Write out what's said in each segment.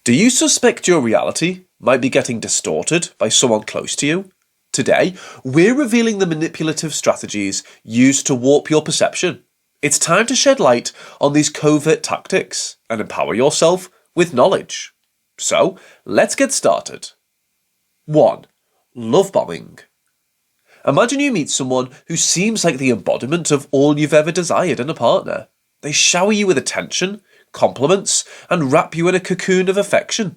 Do you suspect your reality might be getting distorted by someone close to you? Today, we're revealing the manipulative strategies used to warp your perception. It's time to shed light on these covert tactics and empower yourself with knowledge. So, let's get started. 1. Love bombing. Imagine you meet someone who seems like the embodiment of all you've ever desired in a partner. They shower you with attention, compliments, and wrap you in a cocoon of affection.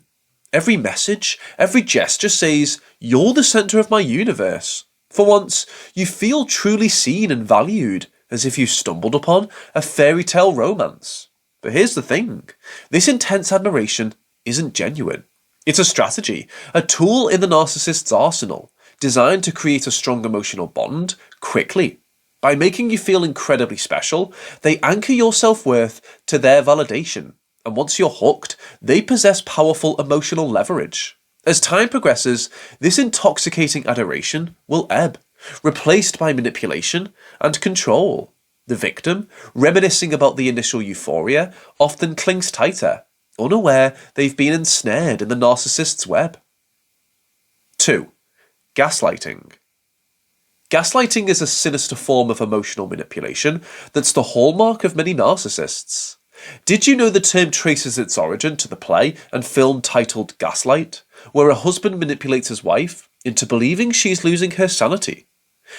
Every message, every gesture says, "You're the centre of my universe." For once, you feel truly seen and valued, as if you stumbled upon a fairy tale romance. But here's the thing, this intense admiration isn't genuine. It's a strategy, a tool in the narcissist's arsenal, designed to create a strong emotional bond quickly. By making you feel incredibly special, they anchor your self-worth to their validation. And once you're hooked, they possess powerful emotional leverage. As time progresses, this intoxicating adoration will ebb, replaced by manipulation and control. The victim, reminiscing about the initial euphoria, often clings tighter, unaware they've been ensnared in the narcissist's web. 2. Gaslighting. Gaslighting is a sinister form of emotional manipulation that's the hallmark of many narcissists. Did you know the term traces its origin to the play and film titled Gaslight, where a husband manipulates his wife into believing she's losing her sanity?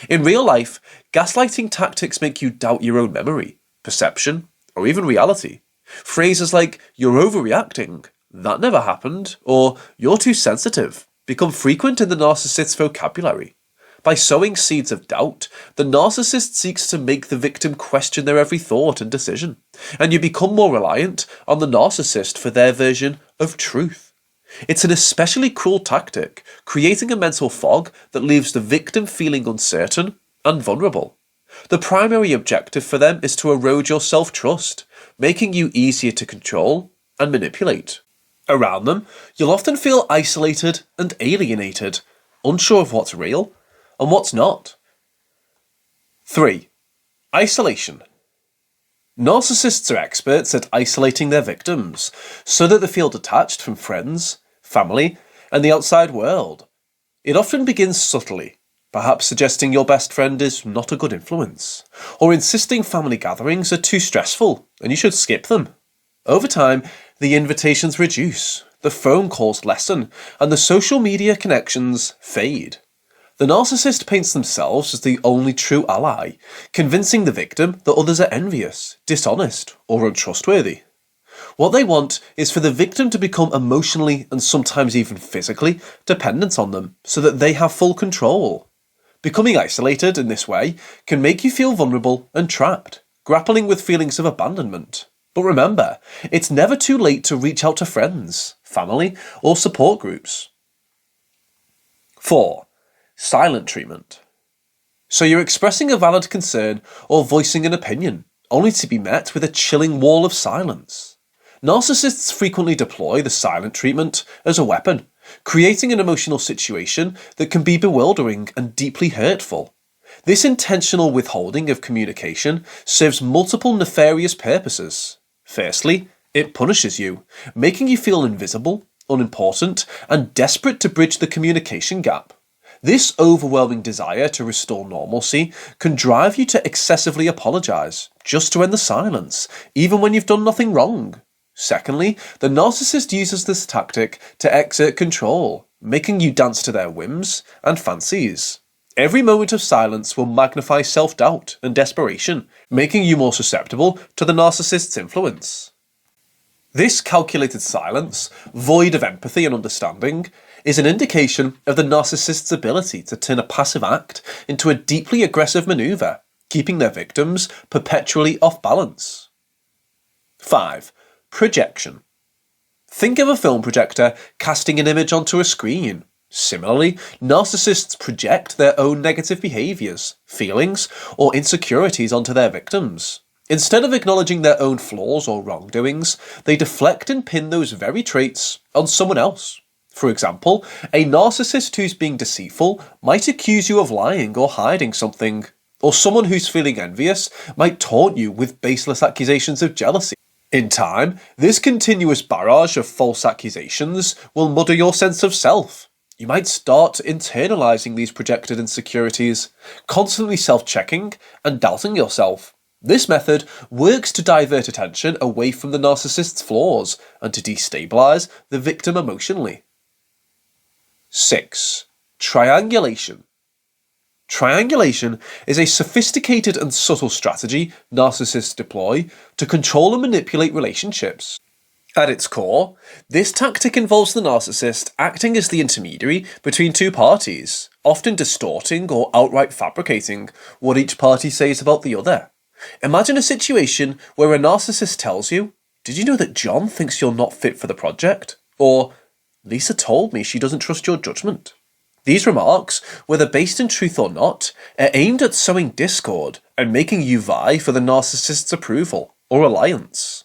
In real life, gaslighting tactics make you doubt your own memory, perception, or even reality. Phrases like, "you're overreacting," "that never happened," or "you're too sensitive," become frequent in the narcissist's vocabulary. By sowing seeds of doubt, the narcissist seeks to make the victim question their every thought and decision, and you become more reliant on the narcissist for their version of truth. It's an especially cruel tactic, creating a mental fog that leaves the victim feeling uncertain and vulnerable. The primary objective for them is to erode your self-trust, making you easier to control and manipulate. Around them, you'll often feel isolated and alienated, unsure of what's real and what's not. 3. Isolation. Narcissists are experts at isolating their victims so that they feel detached from friends, family, and the outside world. It often begins subtly, perhaps suggesting your best friend is not a good influence, or insisting family gatherings are too stressful and you should skip them. Over time, the invitations reduce, the phone calls lessen, and the social media connections fade. The narcissist paints themselves as the only true ally, convincing the victim that others are envious, dishonest, or untrustworthy. What they want is for the victim to become emotionally and sometimes even physically dependent on them so that they have full control. Becoming isolated in this way can make you feel vulnerable and trapped, grappling with feelings of abandonment. But remember, it's never too late to reach out to friends, family, or support groups. 4. Silent treatment. So you're expressing a valid concern or voicing an opinion, only to be met with a chilling wall of silence. Narcissists frequently deploy the silent treatment as a weapon, creating an emotional situation that can be bewildering and deeply hurtful. This intentional withholding of communication serves multiple nefarious purposes. Firstly, it punishes you, making you feel invisible, unimportant, and desperate to bridge the communication gap. This overwhelming desire to restore normalcy can drive you to excessively apologise, just to end the silence, even when you've done nothing wrong. Secondly, the narcissist uses this tactic to exert control, making you dance to their whims and fancies. Every moment of silence will magnify self-doubt and desperation, making you more susceptible to the narcissist's influence. This calculated silence, void of empathy and understanding, is an indication of the narcissist's ability to turn a passive act into a deeply aggressive maneuver, keeping their victims perpetually off balance. 5. Projection. Think of a film projector casting an image onto a screen. Similarly, narcissists project their own negative behaviours, feelings, or insecurities onto their victims. Instead of acknowledging their own flaws or wrongdoings, they deflect and pin those very traits on someone else. For example, a narcissist who's being deceitful might accuse you of lying or hiding something, or someone who's feeling envious might taunt you with baseless accusations of jealousy. In time, this continuous barrage of false accusations will muddy your sense of self. You might start internalizing these projected insecurities, constantly self-checking and doubting yourself. This method works to divert attention away from the narcissist's flaws and to destabilize the victim emotionally. 6. Triangulation. Triangulation is a sophisticated and subtle strategy narcissists deploy to control and manipulate relationships. At its core, this tactic involves the narcissist acting as the intermediary between two parties, often distorting or outright fabricating what each party says about the other. Imagine a situation where a narcissist tells you, "Did you know that John thinks you're not fit for the project?" Or, "Lisa told me she doesn't trust your judgment." These remarks, whether based in truth or not, are aimed at sowing discord and making you vie for the narcissist's approval or alliance.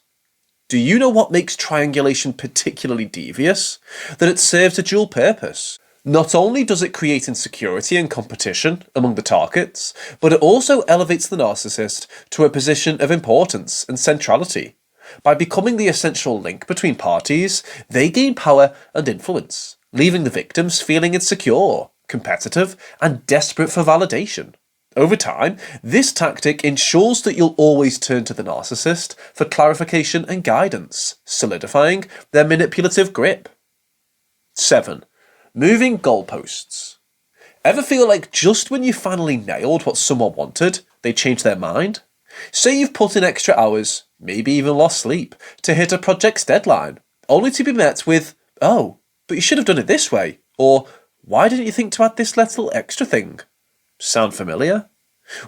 Do you know what makes triangulation particularly devious? That it serves a dual purpose. Not only does it create insecurity and competition among the targets, but it also elevates the narcissist to a position of importance and centrality. By becoming the essential link between parties, they gain power and influence, leaving the victims feeling insecure, competitive, and desperate for validation. Over time, this tactic ensures that you'll always turn to the narcissist for clarification and guidance, solidifying their manipulative grip. 7. Moving goalposts. Ever feel like just when you finally nailed what someone wanted, they changed their mind? Say you've put in extra hours, maybe even lost sleep, to hit a project's deadline, only to be met with, "Oh, but you should have done it this way," or "Why didn't you think to add this little extra thing?" Sound familiar?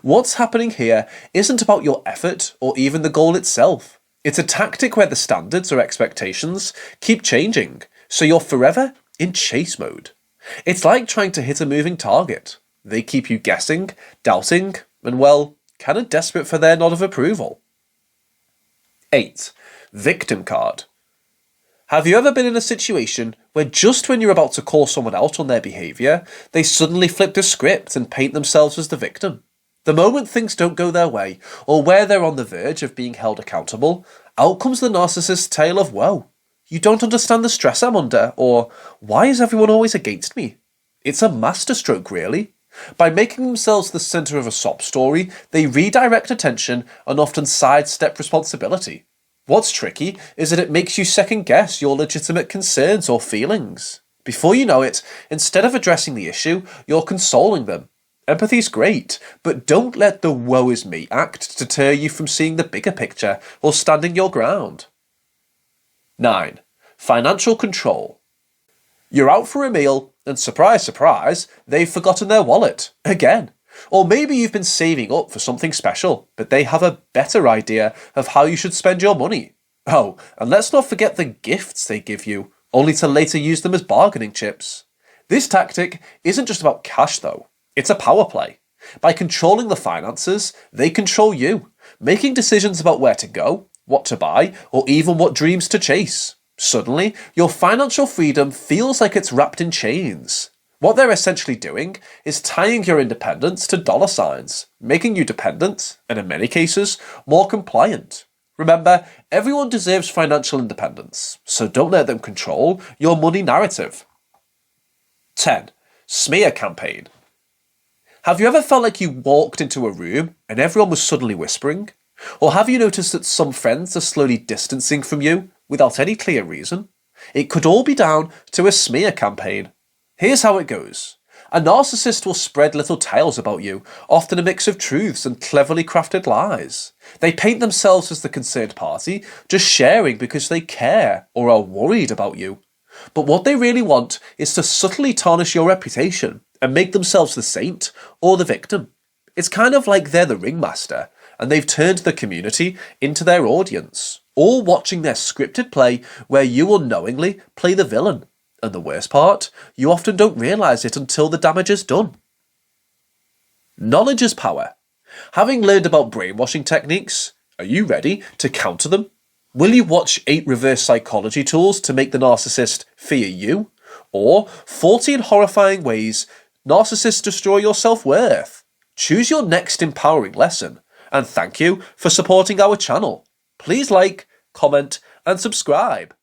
What's happening here isn't about your effort or even the goal itself. It's a tactic where the standards or expectations keep changing, so you're forever in chase mode. It's like trying to hit a moving target. They keep you guessing, doubting, and well, kind of desperate for their nod of approval. 8. Victim card. Have you ever been in a situation where just when you're about to call someone out on their behaviour, they suddenly flip the script and paint themselves as the victim? The moment things don't go their way, or where they're on the verge of being held accountable, out comes the narcissist's tale of woe. "You don't understand the stress I'm under," or "Why is everyone always against me?" It's a masterstroke, really. By making themselves the centre of a sob story, they redirect attention and often sidestep responsibility. What's tricky is that it makes you second-guess your legitimate concerns or feelings. Before you know it, instead of addressing the issue, you're consoling them. Empathy's great, but don't let the woe is me act deter you from seeing the bigger picture or standing your ground. 9. Financial control. You're out for a meal, and surprise, surprise, they've forgotten their wallet. Again. Or maybe you've been saving up for something special, but they have a better idea of how you should spend your money. Oh, and let's not forget the gifts they give you, only to later use them as bargaining chips. This tactic isn't just about cash though, it's a power play. By controlling the finances, they control you, making decisions about where to go, what to buy, or even what dreams to chase. Suddenly, your financial freedom feels like it's wrapped in chains. What they're essentially doing is tying your independence to dollar signs, making you dependent, and in many cases, more compliant. Remember, everyone deserves financial independence, so don't let them control your money narrative. 10. Smear campaign. Have you ever felt like you walked into a room and everyone was suddenly whispering? Or have you noticed that some friends are slowly distancing from you without any clear reason? It could all be down to a smear campaign. Here's how it goes. A narcissist will spread little tales about you, often a mix of truths and cleverly crafted lies. They paint themselves as the concerned party, just sharing because they care or are worried about you. But what they really want is to subtly tarnish your reputation and make themselves the saint or the victim. It's kind of like they're the ringmaster, and they've turned the community into their audience, all watching their scripted play where you unknowingly play the villain. And the worst part, you often don't realise it until the damage is done. Knowledge is power. Having learned about brainwashing techniques, are you ready to counter them? Will you watch 8 reverse psychology tools to make the narcissist fear you? Or 14 horrifying ways narcissists destroy your self-worth? Choose your next empowering lesson. And thank you for supporting our channel. Please like, comment, and subscribe.